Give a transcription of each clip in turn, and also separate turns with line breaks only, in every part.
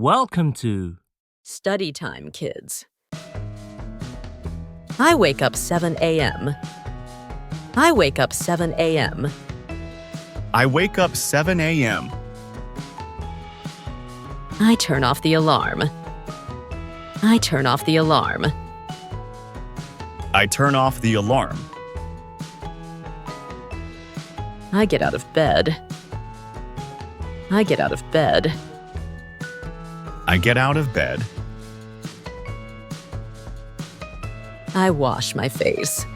Welcome to
Study time, kids. I wake up 7 a.m. I wake up 7 a.m.
I wake up 7 a.m.
I turn off the alarm. I turn off the alarm.
I turn off the alarm.
I get out of bed. I get out of bed.
I get out of bed.
I wash my face.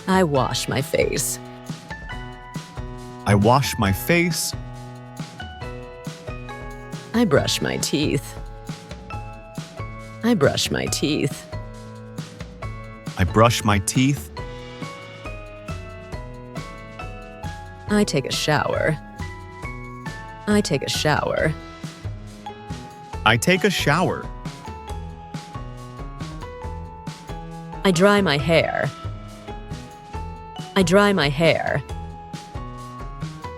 I wash my face.
I wash my face.
I brush my teeth. I brush my teeth.
I brush my teeth.
I take a shower. I take a shower.
I take a shower.
I dry my hair. I dry my hair.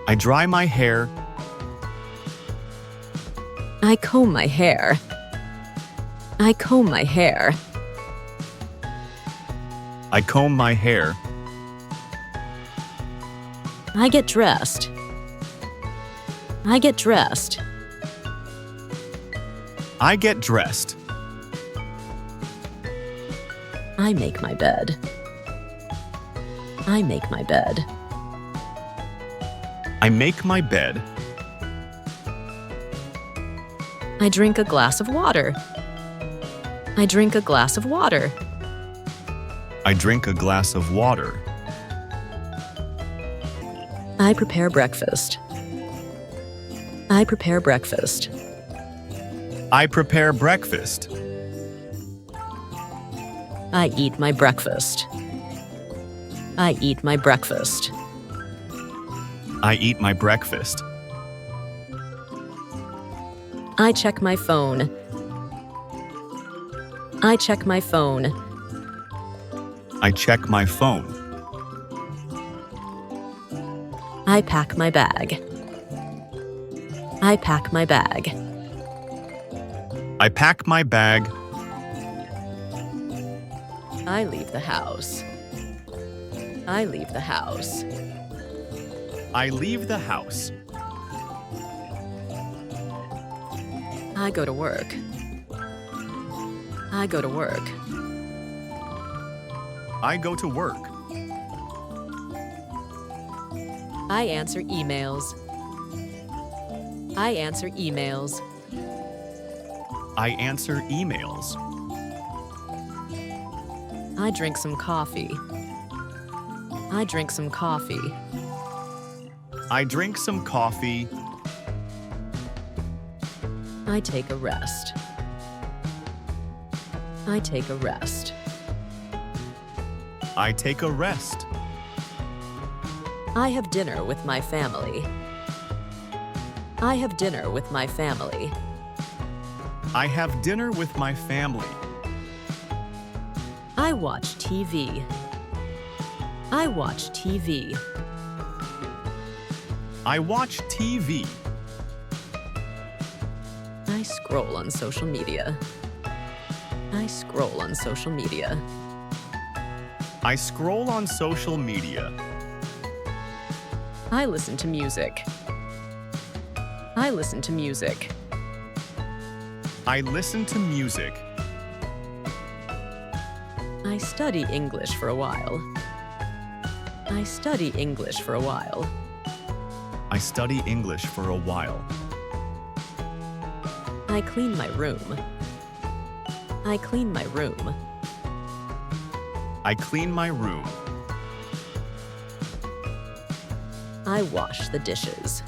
I dry my hair.
I comb my hair. I comb my hair.
I comb my hair.
I get dressed. I get dressed.
I get dressed.
I make my bed. I make my bed.
I make my bed.
I drink a glass of water. I drink a glass of water.
I drink a glass of water.
I prepare breakfast. I prepare breakfast.
I prepare breakfast.
I eat my breakfast. I eat my breakfast.
I eat my breakfast.
I check my phone. I check my phone.
I check my phone.
I pack my bag. I pack my bag.
I pack my bag.
I leave the house. I leave the house.
I leave the house.
I go to work. I go to work.
I go to work.
I answer emails. I answer emails.
I answer emails.
I drink some coffee. I drink some coffee.
I drink some coffee.
I take a rest. I take a rest.
I take a rest.
I have dinner with my family. I have dinner with my family.
I have dinner with my family.
I watch TV. I watch TV.
I watch TV.
I scroll on social media. I scroll on social media.
I scroll on social media.
I listen to music. I listen to music.
I listen to music.
I study English for a while. I study English for a while.
I study English for a while.
I clean my room. I clean my room.
I clean my room.
I wash the dishes.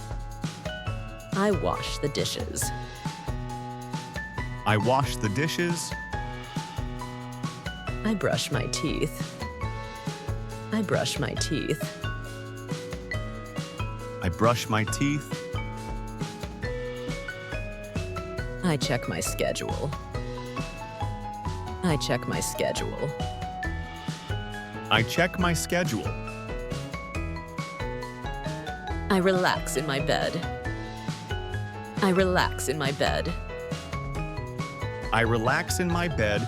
I wash the dishes.
I wash the dishes.
I brush my teeth. I brush my teeth.
I brush my teeth.
I check my schedule. I check my schedule.
I check my schedule.
I relax in my bed. I relax in my bed.
I relax in my bed